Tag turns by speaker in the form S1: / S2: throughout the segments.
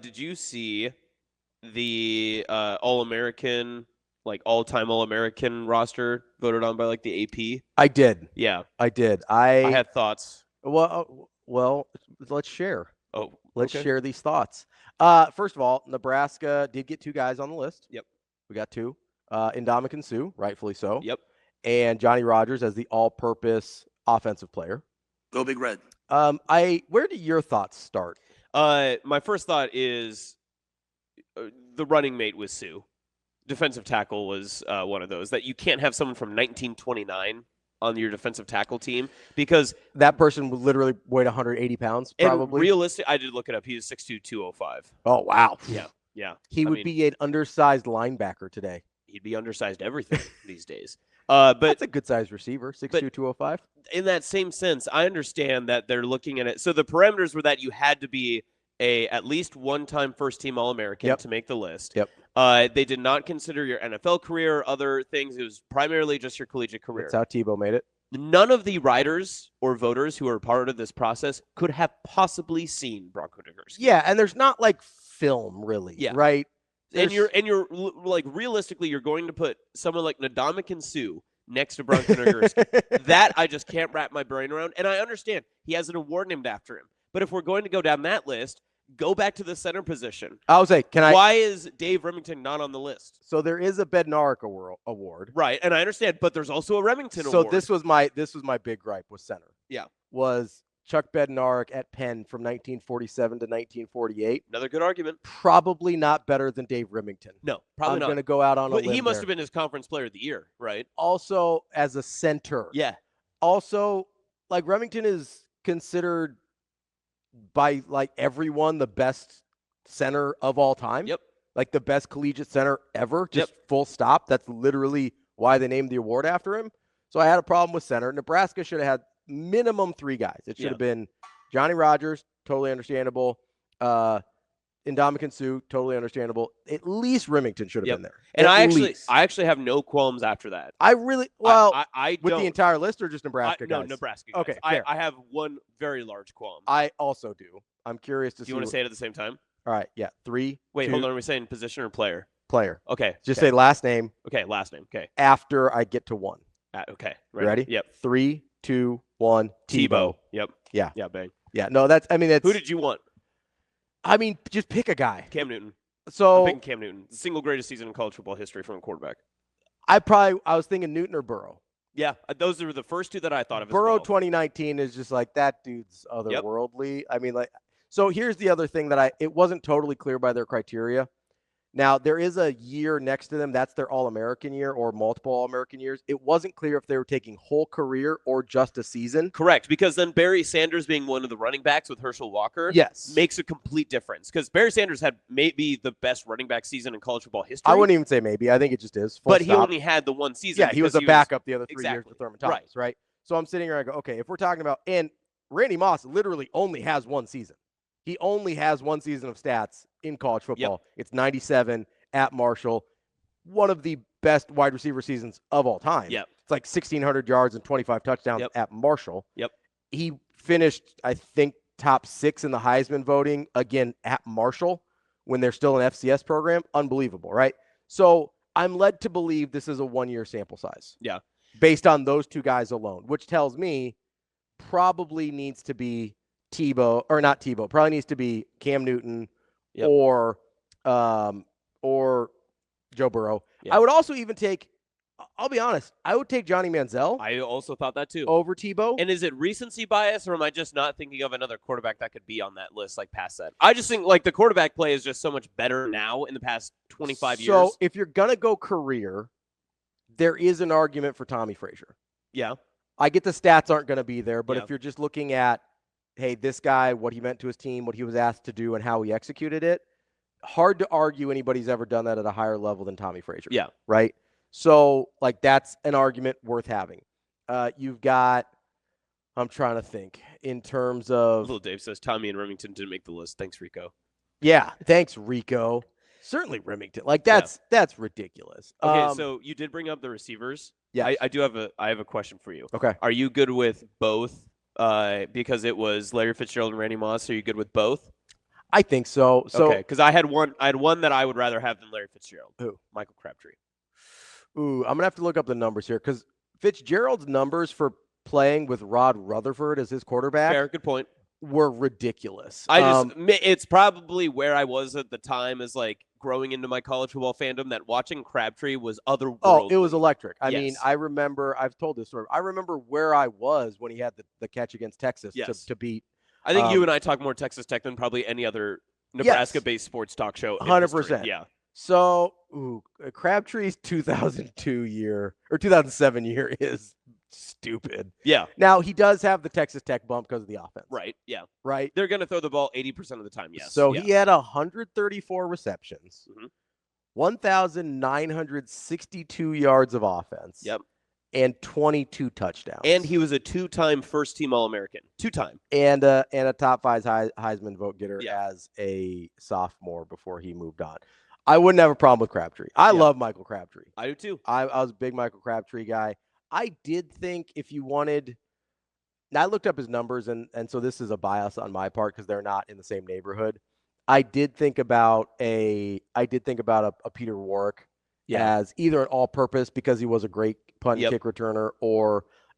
S1: Did you see the All-American, like all-time All-American roster voted on by like the AP?
S2: I did.
S1: Yeah,
S2: I did.
S1: I had thoughts.
S2: Well, let's share.
S1: Oh,
S2: Let's
S1: okay.
S2: share these thoughts. First of all, Nebraska did get two guys on the list.
S1: Yep.
S2: We got two. Ndamukong Suh, rightfully so.
S1: Yep.
S2: And Johnny Rodgers as the all-purpose offensive player.
S3: Go Big Red.
S2: Where do your thoughts start?
S1: My first thought is the running mate was Sue. Defensive tackle was one of those that you can't have someone from 1929 on your defensive tackle team because
S2: that person would literally weigh 180 pounds, probably.
S1: Realistic, I did look it up. He was 6'2", 205.
S2: Oh, wow.
S1: Yeah.
S2: He would be an undersized linebacker today.
S1: He'd be undersized everything these days. But
S2: that's a good-sized receiver, 6'2", 205.
S1: In that same sense, I understand that they're looking at it. So the parameters were that you had to be at least one-time first-team All-American to make the list.
S2: Yep.
S1: They did not consider your NFL career or other things. It was primarily just your collegiate career.
S2: That's how Tebow made it.
S1: None of the writers or voters who are part of this process could have possibly seen Bronco Nagurski.
S2: Yeah, and there's not like film really, right?
S1: And you're like realistically, you're going to put someone like Ndamukong Suh next to Bronco Nagurski. That I just can't wrap my brain around. And I understand he has an award named after him. But if we're going to go down that list, go back to the center position.
S2: I would say,
S1: why is Dave Remington not on the list?
S2: So there is a Bednarik award,
S1: right? And I understand, but there's also a Remington
S2: award.
S1: So
S2: this was my big gripe with center.
S1: Yeah,
S2: was Chuck Bednarik at Penn from 1947 to 1948.
S1: Another good argument.
S2: Probably not better than Dave Remington.
S1: No, probably not.
S2: I'm going to go out on a limb.
S1: He must have been his conference player of the year, right?
S2: Also, as a center.
S1: Yeah.
S2: Also, like Remington is considered by like everyone the best center of all time.
S1: Yep.
S2: Like the best collegiate center ever. Just full stop. That's literally why they named the award after him. So I had a problem with center. Nebraska should have had minimum three guys. It should have been Johnny Rodgers, totally understandable. Ndamukong Suh, totally understandable. At least Remington should have been there.
S1: And I actually have no qualms after that.
S2: I really
S1: I
S2: with the entire list or just Nebraska guys?
S1: No, Nebraska guys.
S2: Okay,
S1: I have one very large qualm.
S2: I also do. I'm curious to see.
S1: Do you want to say it at the same time?
S2: All right, yeah. 3.
S1: Wait,
S2: 2,
S1: hold on. Are we saying position or player?
S2: Player.
S1: Okay.
S2: Just say last name.
S1: Okay, last name. Okay.
S2: After I get to 1.
S1: Okay.
S2: Ready?
S1: Yep.
S2: 3, 2, 1. Tebow.
S1: Yep.
S2: Yeah.
S1: Yeah, bang.
S2: Yeah, no, that's.
S1: Who did you want?
S2: I mean, just pick a guy.
S1: Cam Newton.
S2: So
S1: I'm picking Cam Newton. The single greatest season in college football history from a quarterback.
S2: I was thinking Newton or Burrow.
S1: Yeah, those are the first two that I thought of.
S2: Burrow
S1: as well.
S2: 2019 is just like that dude's otherworldly. I mean, like, so here's the other thing that it wasn't totally clear by their criteria. Now, there is a year next to them. That's their All-American year or multiple All-American years. It wasn't clear if they were taking whole career or just a season.
S1: Correct, because then Barry Sanders being one of the running backs with Herschel Walker makes a complete difference. Because Barry Sanders had maybe the best running back season in college football history.
S2: I wouldn't even say maybe. I think it just is.
S1: But he only had the one season.
S2: Yeah, he was a backup the other 3 years with Thurman Thomas, right? So I'm sitting here and I go, okay, if we're talking about – and Randy Moss literally only has one season. He only has one season of stats in college football. It's 97 at Marshall, one of the best wide receiver seasons of all time.
S1: Yep.
S2: It's like 1,600 yards and 25 touchdowns at Marshall.
S1: Yep.
S2: He finished, I think, top 6 in the Heisman voting, again, at Marshall when they're still an FCS program. Unbelievable, right? So I'm led to believe this is a one-year sample size.
S1: Yeah.
S2: Based on those two guys alone, which tells me probably needs to be Tebow, or not Tebow, probably needs to be Cam Newton or Joe Burrow. I would also even take, I'll be honest, I would take Johnny Manziel.
S1: I also thought that too.
S2: Over Tebow.
S1: And is it recency bias, or am I just not thinking of another quarterback that could be on that list like past that? I just think like the quarterback play is just so much better now in the past 25 years.
S2: So if you're going to go career, there is an argument for Tommy Frazier.
S1: Yeah.
S2: I get the stats aren't going to be there, but if you're just looking at, hey, this guy, what he meant to his team, what he was asked to do, and how he executed it, hard to argue anybody's ever done that at a higher level than Tommy Frazier.
S1: Yeah.
S2: Right? So, like, that's an argument worth having. You've got, I'm trying to think, in terms of.
S1: Little Dave says Tommy and Remington didn't make the list. Thanks, Rico.
S2: Yeah. Thanks, Rico. Certainly Remington. Like, that's ridiculous.
S1: Okay, so you did bring up the receivers.
S2: Yeah.
S1: I have a question for you.
S2: Okay.
S1: Are you good with both? Because it was Larry Fitzgerald and Randy Moss. Are you good with both?
S2: I think so.
S1: Okay, because I had one that I would rather have than Larry Fitzgerald.
S2: Who?
S1: Michael Crabtree.
S2: Ooh, I'm gonna have to look up the numbers here because Fitzgerald's numbers for playing with Rod Rutherford as his quarterback
S1: Fair, good point.
S2: were ridiculous.
S1: It's probably where I was at the time as like growing into my college football fandom that watching Crabtree was otherworldly.
S2: Oh, it was electric. I
S1: Yes.
S2: mean, I remember, I've told this story. I remember where I was when he had the catch against Texas to beat.
S1: I think you and I talk more Texas Tech than probably any other Nebraska-based sports talk show.
S2: 100%.
S1: Yeah.
S2: So, Crabtree's 2002 year or 2007 year is stupid.
S1: Yeah.
S2: Now, he does have the Texas Tech bump because of the offense.
S1: Right. Yeah.
S2: Right.
S1: They're going to throw the ball 80% of the time. Yes.
S2: So he had 134 receptions, 1,962 yards of offense.
S1: Yep.
S2: And 22 touchdowns.
S1: And he was a 2-time first-team All-American. 2-time.
S2: And a top 5 Heisman vote getter as a sophomore before he moved on. I wouldn't have a problem with Crabtree. I love Michael Crabtree.
S1: I do too.
S2: I was a big Michael Crabtree guy. I did think if you wanted – now I looked up his numbers, and so this is a bias on my part because they're not in the same neighborhood. I did think about a Peter Warwick as either an all-purpose because he was a great punt and kick returner,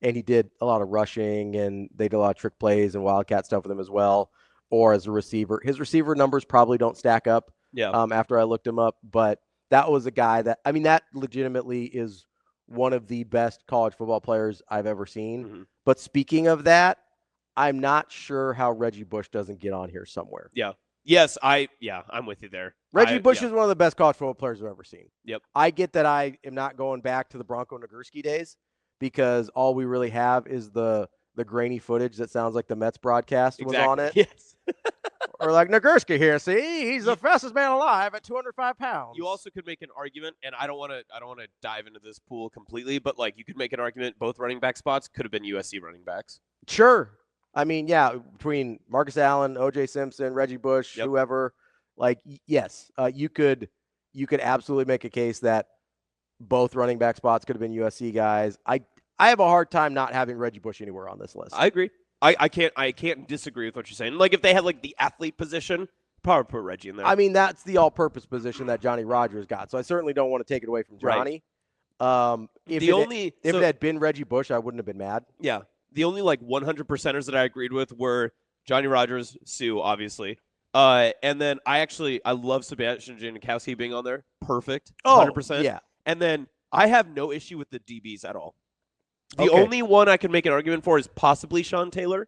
S2: and he did a lot of rushing, and they did a lot of trick plays and wildcat stuff with him as well, or as a receiver. His receiver numbers probably don't stack up after I looked him up, but that was a guy that – I mean, that legitimately is one of the best college football players I've ever seen. Mm-hmm. But speaking of that, I'm not sure how Reggie Bush doesn't get on here somewhere.
S1: Yeah. Yes, I'm with you there.
S2: Reggie Bush is one of the best college football players I've ever seen.
S1: Yep.
S2: I get that I am not going back to the Bronco Nagurski days because all we really have is the grainy footage that sounds like the Mets broadcast was on it.
S1: Yes.
S2: Or like Nagurski here, see, he's the fastest man alive at 205 pounds.
S1: You also could make an argument, and I don't want to dive into this pool completely, but like you could make an argument both running back spots could have been USC running backs.
S2: Sure. I mean, yeah, between Marcus Allen, O.J. Simpson, Reggie Bush, whoever, like, yes, you could absolutely make a case that both running back spots could have been USC guys. I have a hard time not having Reggie Bush anywhere on this list.
S1: I agree. I can't disagree with what you're saying. Like, if they had like the athlete position, probably put Reggie in there.
S2: I mean, that's the all-purpose position that Johnny Rogers got, so I certainly don't want to take it away from Johnny.
S1: Right.
S2: If it had been Reggie Bush, I wouldn't have been mad.
S1: Yeah. The only like 100%ers that I agreed with were Johnny Rogers, Sue, obviously. And then I love Sebastian Janikowski being on there. Perfect. 100%.
S2: Yeah.
S1: And then I have no issue with the DBs at all. The only one I can make an argument for is possibly Sean Taylor.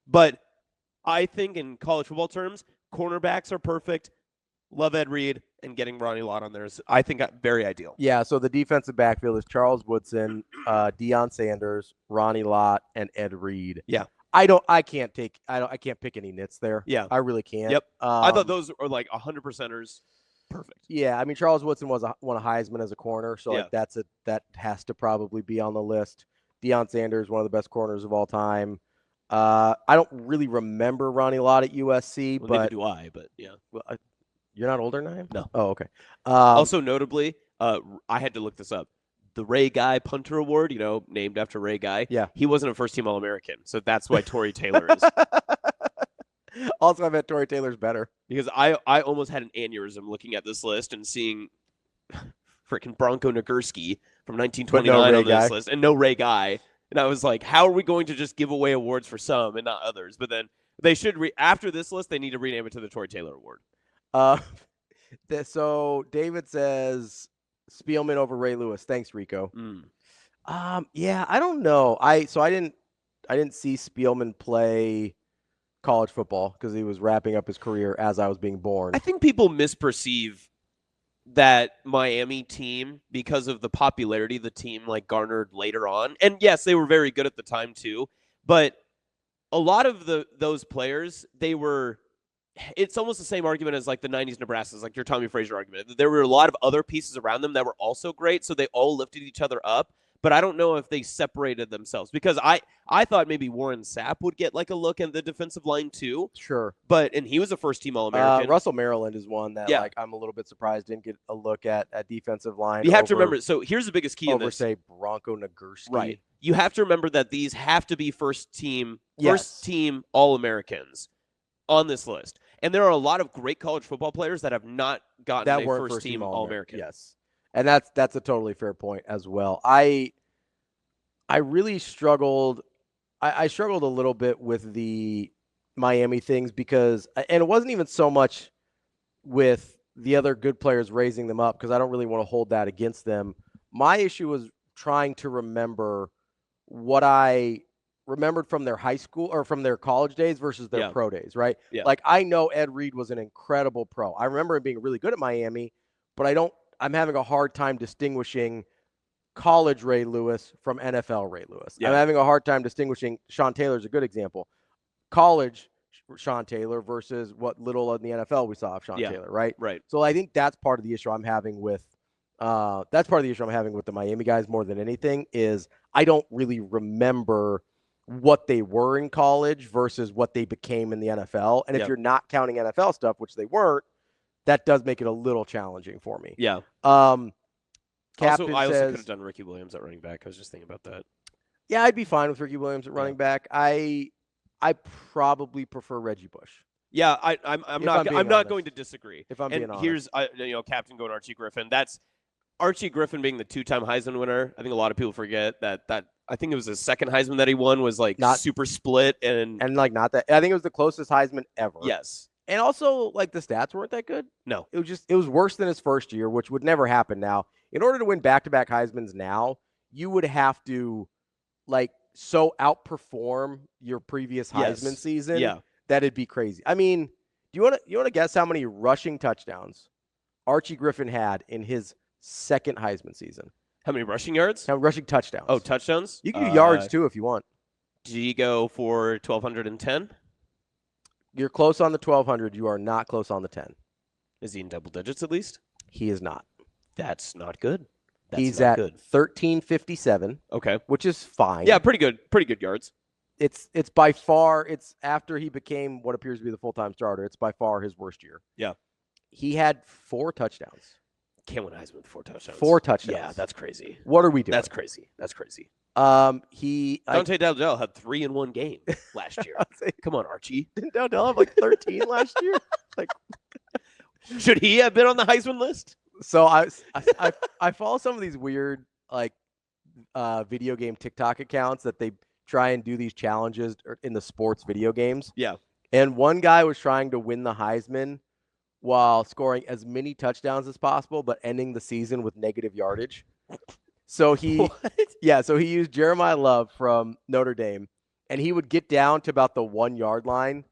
S1: But I think in college football terms, cornerbacks are perfect. Love Ed Reed, and getting Ronnie Lott on there is, I think, very ideal.
S2: Yeah, so the defensive backfield is Charles Woodson, Deion Sanders, Ronnie Lott, and Ed Reed.
S1: Yeah.
S2: I can't pick any nits there.
S1: Yeah.
S2: I really can't.
S1: Yep. I thought those are like 100%ers. Perfect.
S2: Yeah, I mean, Charles Woodson won a Heisman as a corner, so like that has to probably be on the list. Deion Sanders, one of the best corners of all time. I don't really remember Ronnie Lott at USC,
S1: well,
S2: but
S1: neither do I. But yeah,
S2: well, you're not older than I am?
S1: No.
S2: Oh, okay.
S1: Also, notably, I had to look this up. The Ray Guy Punter Award, named after Ray Guy.
S2: Yeah.
S1: He wasn't a first-team All-American, so that's why Tory Taylor is.
S2: Also, I bet Tory Taylor's better.
S1: Because I almost had an aneurysm looking at this list and seeing freaking Bronco Nagurski from 1929 on this list and no Ray Guy. And I was like, how are we going to just give away awards for some and not others? But then they should, after this list, they need to rename it to the Tory Taylor Award.
S2: So David says Spielman over Ray Lewis. Thanks, Rico. Yeah, I don't know. I didn't see Spielman play college football because he was wrapping up his career as I was being born.
S1: I think people misperceive that Miami team because of the popularity the team like garnered later on. And yes, they were very good at the time too, but a lot of those players, it's almost the same argument as like the 90s Nebraska's, like your Tommy Frazier argument. There were a lot of other pieces around them that were also great, so they all lifted each other up. But I don't know if they separated themselves because I thought maybe Warren Sapp would get like a look at the defensive line too.
S2: Sure.
S1: And he was a first-team All-American.
S2: Russell Maryland is one that like I'm a little bit surprised didn't get a look at defensive line.
S1: You have to remember, so here's the biggest key in this.
S2: Say, Bronco Nagurski.
S1: Right. You have to remember that these have to be first-team All-Americans on this list. And there are a lot of great college football players that have not gotten
S2: that
S1: a
S2: weren't
S1: first-team All-American.
S2: Yes. And that's a totally fair point as well. I really struggled. I struggled a little bit with the Miami things because, and it wasn't even so much with the other good players raising them up because I don't really want to hold that against them. My issue was trying to remember what I remembered from their high school or from their college days versus their pro days, right?
S1: Yeah.
S2: Like I know Ed Reed was an incredible pro. I remember him being really good at Miami, but I'm having a hard time distinguishing college Ray Lewis from NFL Ray Lewis.
S1: Yeah.
S2: I'm having a hard time distinguishing. Sean Taylor's a good example. College Sean Taylor versus what little in the NFL we saw of Sean Taylor, right?
S1: Right.
S2: So I think that's part of the issue I'm having with the Miami guys more than anything is I don't really remember what they were in college versus what they became in the NFL. And if you're not counting NFL stuff, which they weren't, that does make it a little challenging for me.
S1: Yeah.
S2: Captain
S1: I also
S2: says,
S1: could have done Ricky Williams at running back. I was just thinking about that.
S2: Yeah, I'd be fine with Ricky Williams at running back. I probably prefer Reggie Bush.
S1: Yeah, I'm not going to disagree.
S2: If I'm being honest.
S1: Here's Captain going Archie Griffin. That's Archie Griffin being the 2-time Heisman winner. I think a lot of people forget that I think it was his second Heisman that he won was like not super split and
S2: like not that. I think it was the closest Heisman ever.
S1: Yes.
S2: And also like the stats weren't that good.
S1: No.
S2: It was worse than his first year, which would never happen now. In order to win back-to-back Heismans now, you would have to so outperform your previous Heisman season.
S1: Yeah.
S2: That'd be crazy. I mean, do you want to guess how many rushing touchdowns Archie Griffin had in his second Heisman season?
S1: How many rushing yards?
S2: How rushing touchdowns?
S1: Oh, touchdowns?
S2: You can do yards too if you want.
S1: Do you go for 1,210?
S2: You're close on the 1,200. You are not close on the 10.
S1: Is he in double digits at least?
S2: He is not.
S1: That's not good.
S2: He's at 1,357.
S1: Okay.
S2: Which is fine.
S1: Yeah, pretty good. Pretty good yards.
S2: It's by far, it's after he became what appears to be the full-time starter. It's by far his worst year.
S1: Yeah.
S2: He had 4 touchdowns.
S1: Can't win Heisman with 4 touchdowns.
S2: 4 touchdowns.
S1: Yeah, that's crazy.
S2: What are we doing?
S1: That's crazy. Dante Dowdell had 3 in one game last year. Come on, Archie.
S2: Didn't Dowdell have 13 last year?
S1: Should he have been on the Heisman list?
S2: So I follow some of these weird video game TikTok accounts that they try and do these challenges in the sports video games.
S1: Yeah.
S2: And one guy was trying to win the Heisman while scoring as many touchdowns as possible, but ending the season with negative yardage. So he used Jeremiah Love from Notre Dame, and he would get down to about the 1 yard line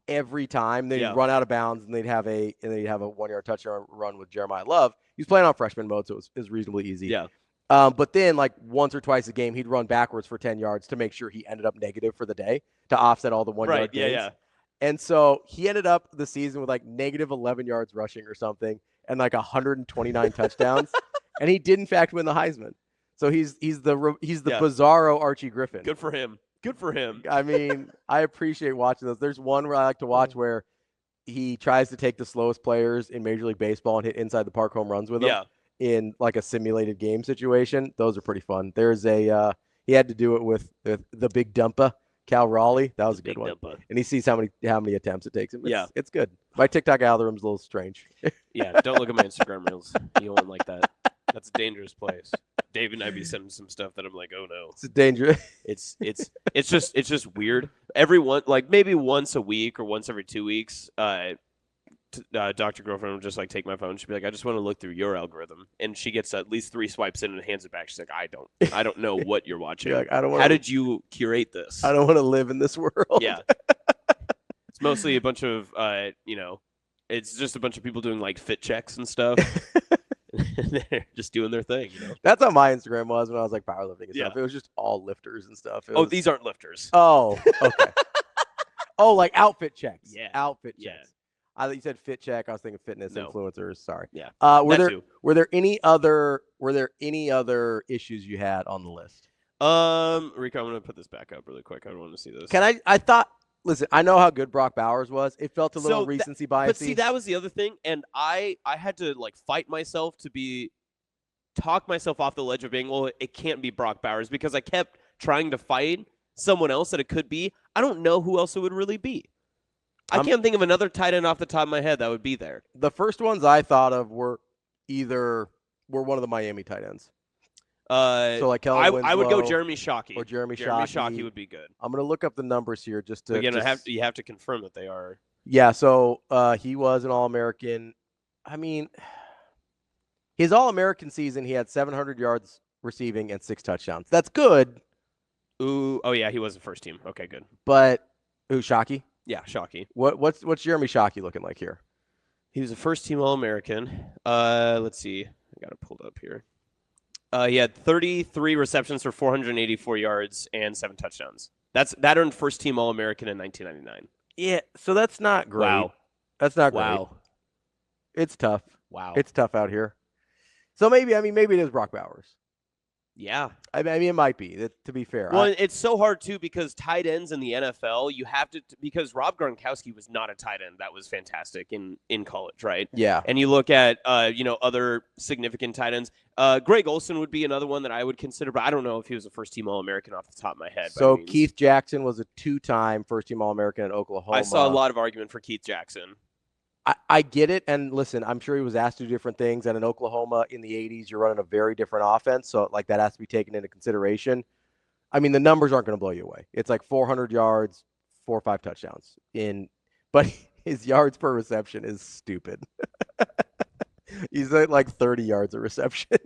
S2: every time. Then he'd run out of bounds, and they'd have a 1 yard touchdown run with Jeremiah Love. He was playing on freshman mode, so it was reasonably easy.
S1: Yeah.
S2: But then once or twice a game, he'd run backwards for 10 yards to make sure he ended up negative for the day to offset all the 1 yard gains.
S1: Yeah.
S2: And so he ended up the season with negative 11 yards rushing or something and 129 touchdowns. And he did in fact win the Heisman. So he's the bizarro Archie Griffin.
S1: Good for him.
S2: I mean, I appreciate watching those. There's one where I like to watch where he tries to take the slowest players in Major League Baseball and hit inside the park home runs with them in a simulated game situation. Those are pretty fun. There's he had to do it with the big dumpa, Cal Raleigh. That was a good one. Dumpa. And he sees how many attempts it takes him. It's good. My TikTok algorithm's a little strange.
S1: Yeah, don't look at my Instagram reels. You won't like that. That's a dangerous place. Dave and I be sending some stuff that I'm like, oh no,
S2: it's dangerous.
S1: It's just weird. Maybe once a week or once every 2 weeks, Dr. Girlfriend will just take my phone. She'll be like, I just want to look through your algorithm, and she gets at least 3 swipes in and hands it back. She's like, I don't know what you're watching.
S2: You're
S1: how did you curate this?
S2: I don't want to live in this world.
S1: Yeah, it's mostly a bunch of it's just a bunch of people doing fit checks and stuff. They're just doing their thing,
S2: That's how my Instagram was when I was powerlifting and stuff. It was just all lifters and stuff.
S1: These aren't lifters.
S2: Oh, okay. Outfit checks.
S1: Yeah.
S2: Outfit checks. I thought you said fit check. I was thinking fitness influencers. Sorry.
S1: Yeah.
S2: Were there any other issues you had on the list?
S1: Rico, I'm gonna put this back up really quick. I don't want to see this.
S2: Listen, I know how good Brock Bowers was. It felt a little recency bias.
S1: But see, that was the other thing, and I had to fight myself to talk myself off the ledge of being, well, it can't be Brock Bowers, because I kept trying to fight someone else that it could be. I don't know who else it would really be. I can't think of another tight end off the top of my head that would be there.
S2: The first ones I thought of were one of the Miami tight ends. So like Kellen Winslow,
S1: I would go Jeremy Shockey.
S2: Or Jeremy
S1: Shockey would be good.
S2: I'm going to look up the numbers here just to.
S1: Again, you have to confirm that they are.
S2: Yeah, so he was an All-American. I mean, his All-American season, he had 700 yards receiving and 6 touchdowns. That's good.
S1: Ooh, oh yeah, he was the first team. Okay, good.
S2: But Shockey?
S1: Yeah, Shockey.
S2: What's Jeremy Shockey looking like here?
S1: He was a first team All-American. Let's see. I got it pulled up here. He had 33 receptions for 484 yards and 7 touchdowns. That earned first team All-American in 1999.
S2: Yeah, so that's not great.
S1: Wow.
S2: That's not great.
S1: Wow.
S2: It's tough.
S1: Wow.
S2: It's tough out here. So maybe it is Brock Bowers.
S1: Yeah.
S2: I mean, it might be, to be fair.
S1: Well, it's so hard, too, because tight ends in the NFL, you have to – because Rob Gronkowski was not a tight end. That was fantastic in college, right?
S2: Yeah.
S1: And you look at, other significant tight ends. Greg Olsen would be another one that I would consider, but I don't know if he was a first-team All-American off the top of my head.
S2: So Keith Jackson was a 2-time first-team All-American at Oklahoma.
S1: I saw a lot of argument for Keith Jackson.
S2: I get it, and listen, I'm sure he was asked to do different things, and in Oklahoma in the 80s, you're running a very different offense, so like that has to be taken into consideration. I mean, the numbers aren't going to blow you away. It's like 400 yards, 4 or 5 touchdowns. But his yards per reception is stupid. He's at like 30 yards a reception.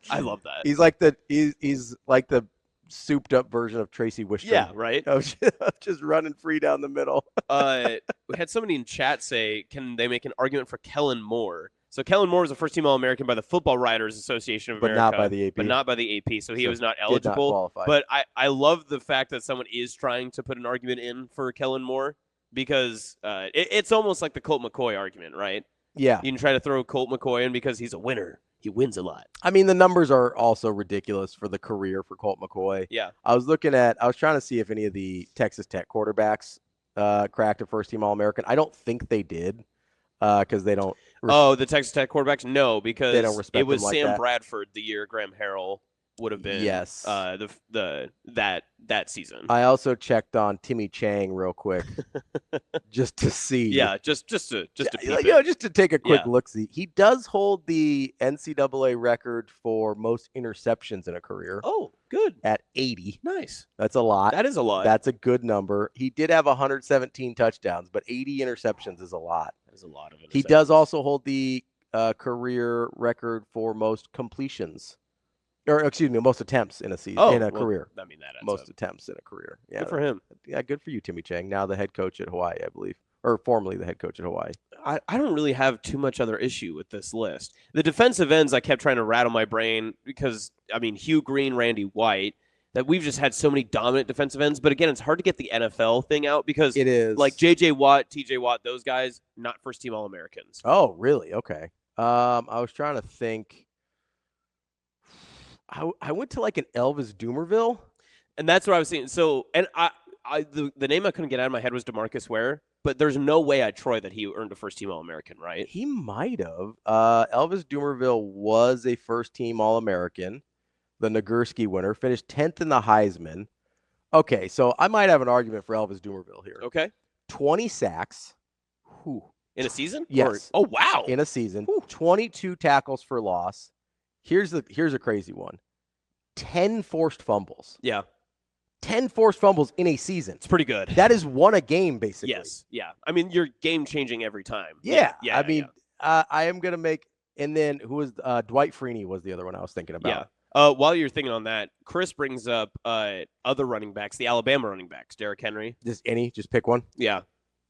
S1: I love that.
S2: He's like the souped up version of Tracy Wistrom.
S1: Yeah, right.
S2: Just running free down the middle.
S1: We had somebody in chat say, can they make an argument for Kellen Moore? So Kellen Moore was a first-team All-American by the Football Writers Association of America.
S2: But not by the AP.
S1: But not by the AP, so he was not eligible.
S2: Did not qualify.
S1: But I love the fact that someone is trying to put an argument in for Kellen Moore because it's almost like the Colt McCoy argument, right?
S2: Yeah.
S1: You can try to throw Colt McCoy in because he's a winner. He wins a lot.
S2: I mean, the numbers are also ridiculous for the career for Colt McCoy.
S1: Yeah.
S2: I was trying to see if any of the Texas Tech quarterbacks cracked a first-team All-American. I don't think they did because they don't.
S1: The Texas Tech quarterbacks? No, because
S2: they don't respect
S1: it was
S2: them like
S1: Sam
S2: that.
S1: Bradford the year Graham Harrell would have been.
S2: Yes.
S1: That season.
S2: I also checked on Timmy Chang real quick just to see.
S1: Yeah, just to
S2: just to take a quick look-see. He does hold the NCAA record for most interceptions in a career.
S1: Oh, good.
S2: At 80.
S1: Nice.
S2: That's a lot.
S1: That is a lot.
S2: That's a good number. He did have 117 touchdowns, but 80 interceptions is a lot.
S1: That is a lot of interceptions.
S2: He does also hold the career record for most completions. Or excuse me, most attempts in a season in a career.
S1: I mean that
S2: most attempts in a career. Yeah,
S1: good for him.
S2: Yeah, good for you, Timmy Chang. Now the head coach at Hawaii, I believe, or formerly the head coach at Hawaii.
S1: I don't really have too much other issue with this list. The defensive ends, I kept trying to rattle my brain because I mean Hugh Green, Randy White. That we've just had so many dominant defensive ends, but again, it's hard to get the NFL thing out because
S2: it is
S1: like J.J. Watt, T.J. Watt, those guys not first team All-Americans.
S2: Oh, really? Okay. I was trying to think. I went to like an Elvis Doomerville,
S1: and that's what I was saying. So, and the name I couldn't get out of my head was DeMarcus Ware, but there's no way at Troy that he earned a first-team All-American, right?
S2: He might have. Elvis Doomerville was a first-team All-American, the Nagurski winner, finished 10th in the Heisman. Okay, so I might have an argument for Elvis Doomerville here.
S1: Okay.
S2: 20 sacks.
S1: Whew. In a season?
S2: Yes.
S1: Oh, wow.
S2: In a season.
S1: Whew.
S2: 22 tackles for loss. Here's a crazy one. 10 forced fumbles.
S1: Yeah.
S2: 10 forced fumbles in a season.
S1: It's pretty good.
S2: That is one a game, basically.
S1: Yes. Yeah. I mean, you're game-changing every time.
S2: Yeah. I mean, I am going to make – and then who was Dwight Freeney was the other one I was thinking about.
S1: Yeah. While you're thinking on that, Chris brings up other running backs, the Alabama running backs, Derrick Henry.
S2: Just pick one?
S1: Yeah.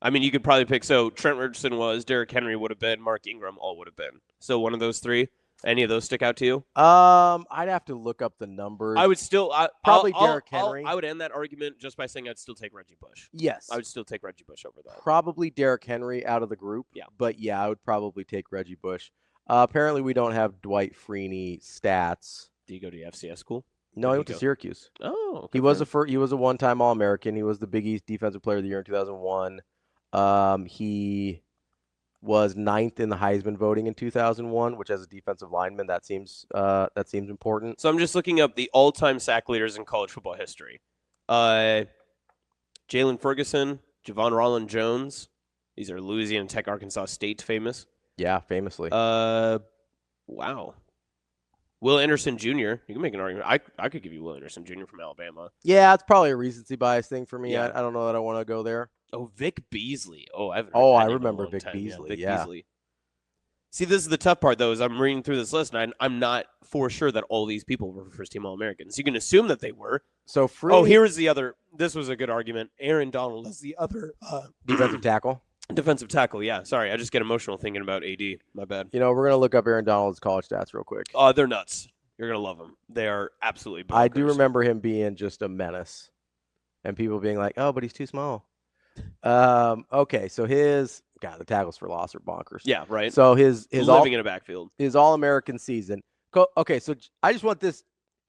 S1: I mean, you could probably pick – so Trent Richardson was, Derrick Henry would have been, Mark Ingram all would have been. So one of those three. Any of those stick out to you?
S2: I'd have to look up the numbers.
S1: I would still
S2: probably Derrick Henry.
S1: I would end that argument just by saying I'd still take Reggie Bush.
S2: Yes,
S1: I would still take Reggie Bush over that.
S2: Probably Derrick Henry out of the group.
S1: Yeah,
S2: but yeah, I would probably take Reggie Bush. Apparently, we don't have Dwight Freeney stats.
S1: Did he go to the FCS school?
S2: No, he went to Syracuse.
S1: Oh,
S2: he was a one-time All-American. He was the Big East Defensive Player of the Year in 2001. He was 9th in the Heisman voting in 2001, which as a defensive lineman, that seems important.
S1: So I'm just looking up the all-time sack leaders in college football history. Jalen Ferguson, Javon Rollin-Jones. These are Louisiana Tech, Arkansas State famous.
S2: Yeah, famously.
S1: Wow. Will Anderson Jr. You can make an argument. I could give you Will Anderson Jr. from Alabama.
S2: Yeah, it's probably a recency bias thing for me.
S1: Yeah.
S2: I don't know that I want to go there.
S1: Oh, Vic Beasley. Oh, I haven't.
S2: I remember Vic Beasley.
S1: Vic Beasley. See, this is the tough part, though, is I'm reading through this list, and I'm not for sure that all these people were first-team All-Americans. You can assume that they were.
S2: So
S1: here is the other. This was a good argument. Aaron Donald is the other
S2: defensive tackle.
S1: Defensive tackle, yeah. Sorry, I just get emotional thinking about AD. My bad.
S2: We're going to look up Aaron Donald's college stats real quick.
S1: Oh, they're nuts. You're going to love them. They are absolutely bonkers.
S2: I do remember him being just a menace and people being like, oh, but he's too small. Okay, so the tackles for loss are bonkers.
S1: Yeah, right.
S2: So his
S1: living in a backfield.
S2: His All-American season. Okay, so I just want this.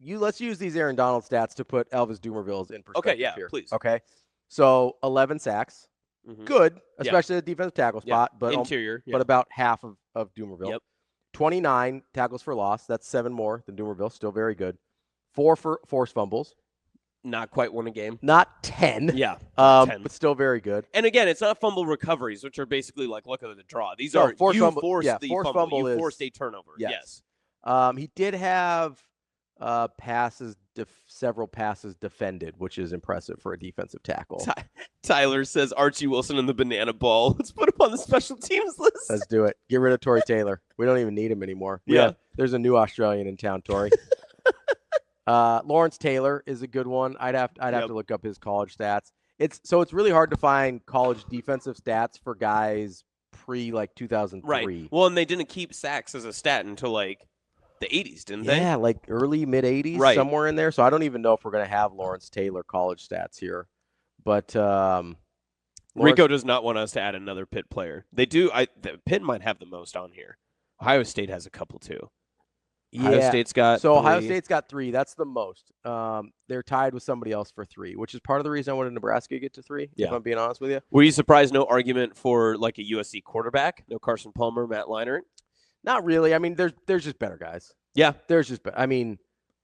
S2: Let's use these Aaron Donald stats to put Elvis Dumerville's in perspective.
S1: Okay, yeah,
S2: here.
S1: please.
S2: Okay, so 11 sacks. Mm-hmm. Good, especially the defensive tackle spot, but
S1: interior,
S2: but about half of Dumerville.
S1: Yep.
S2: 29 tackles for loss. That's 7 more than Dumerville. Still very good. 4 for forced fumbles.
S1: Not quite one a game.
S2: Not 10.
S1: Yeah.
S2: 10. But still very good.
S1: And again, it's not fumble recoveries, which are basically like look at the draw. These are
S2: forced
S1: you
S2: fumble.
S1: forced the
S2: forced
S1: fumble. You
S2: is,
S1: forced a turnover. Yes.
S2: He did have several passes defended, which is impressive for a defensive tackle.
S1: Tyler says Archie Wilson and the banana ball. Let's put him on the special teams list.
S2: Let's do it. Get rid of Torrey Taylor. We don't even need him anymore.
S1: Yeah.
S2: There's a new Australian in town, Torrey. Lawrence Taylor is a good one. I'd have to look up his college stats. It's really hard to find college defensive stats for guys pre 2003.
S1: Right. Well, and they didn't keep sacks as a stat until the 80s, didn't they?
S2: Yeah, early mid 80s, somewhere in there. So I don't even know if we're gonna have Lawrence Taylor college stats here. But
S1: Rico does not want us to add another Pitt player. They do. Pitt might have the most on here. Ohio State has a couple too. Ohio State's got 3.
S2: Ohio State's got 3. That's the most. They're tied with somebody else for 3, which is part of the reason I wanted Nebraska to get to 3, if I'm being honest with you.
S1: Were you surprised no argument for a USC quarterback? No Carson Palmer, Matt Leinart?
S2: Not really. I mean, there's just better guys.
S1: Yeah.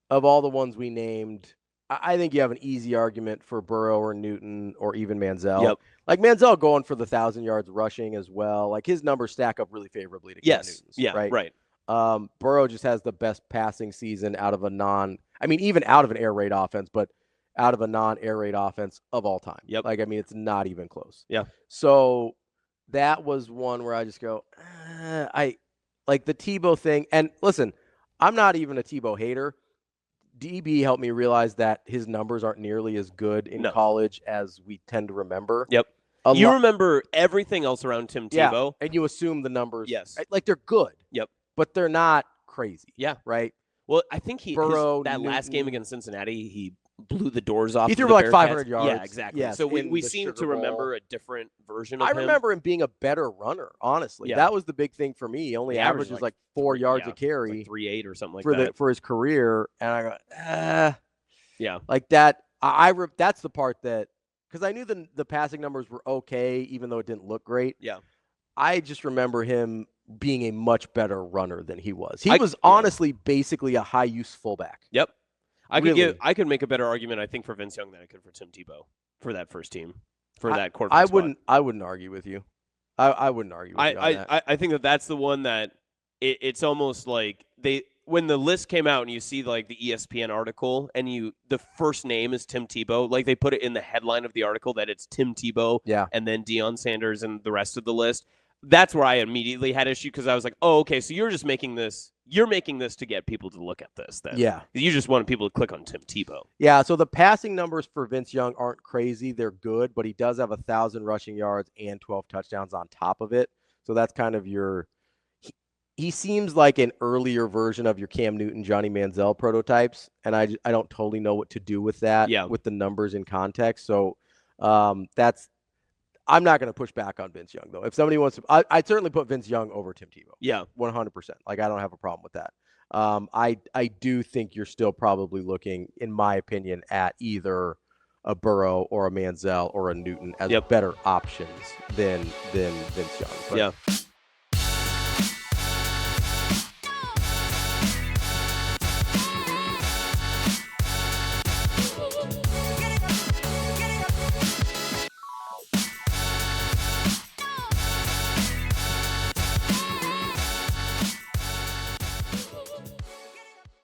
S2: Of all the ones we named, I think you have an easy argument for Burrow or Newton or even Manziel.
S1: Yep.
S2: Manziel going for the 1,000 yards rushing as well. His numbers stack up really favorably to Cam Newton's.
S1: Yeah, right.
S2: Burrow just has the best passing season out of even out of an air raid offense, but out of a non-air raid offense of all time.
S1: Yep.
S2: It's not even close.
S1: Yeah.
S2: So that was one where I just go, the Tebow thing. And listen, I'm not even a Tebow hater. DB helped me realize that his numbers aren't nearly as good in college as we tend to remember.
S1: Yep. You remember everything else around Tim Tebow.
S2: And you assume the numbers.
S1: Yes.
S2: They're good.
S1: Yep.
S2: But they're not crazy.
S1: Yeah.
S2: Right?
S1: Well, I think that last game against Cincinnati, he blew the doors off. He
S2: threw for 500 yards.
S1: Yeah, exactly. Yes, so we seem to remember a different version of him.
S2: I remember him being a better runner, honestly. Yeah. That was the big thing for me. He only averages 4 yards a carry.
S1: 3.8 or something
S2: for his career. And I go,
S1: yeah.
S2: That. That's the part that, because I knew the passing numbers were okay, even though it didn't look great.
S1: Yeah.
S2: I just remember him being a much better runner than he was. He was honestly basically a high use fullback.
S1: Yep. I could make a better argument, I think, for Vince Young than I could for Tim Tebow for that first team, for that quarterback spot.
S2: I wouldn't argue with you. I wouldn't argue with you on that.
S1: I think that's the one that it's almost like when the list came out and you see the ESPN article and the first name is Tim Tebow, they put it in the headline of the article that it's Tim Tebow and then Deion Sanders and the rest of the list. That's where I immediately had issue because I was like, oh, okay, so you're making this to get people to look at this then.
S2: Yeah.
S1: You just wanted people to click on Tim Tebow.
S2: Yeah, so the passing numbers for Vince Young aren't crazy. They're good, but he does have 1,000 rushing yards and 12 touchdowns on top of it. So that's kind of he seems like an earlier version of your Cam Newton, Johnny Manziel prototypes, and I don't totally know what to do with that with the numbers in context. So I'm not going to push back on Vince Young, though. If somebody wants to, I'd certainly put Vince Young over Tim Tebow.
S1: Yeah.
S2: 100%. I don't have a problem with that. I do think you're still probably looking, in my opinion, at either a Burrow or a Manziel or a Newton as better options than Vince Young. But,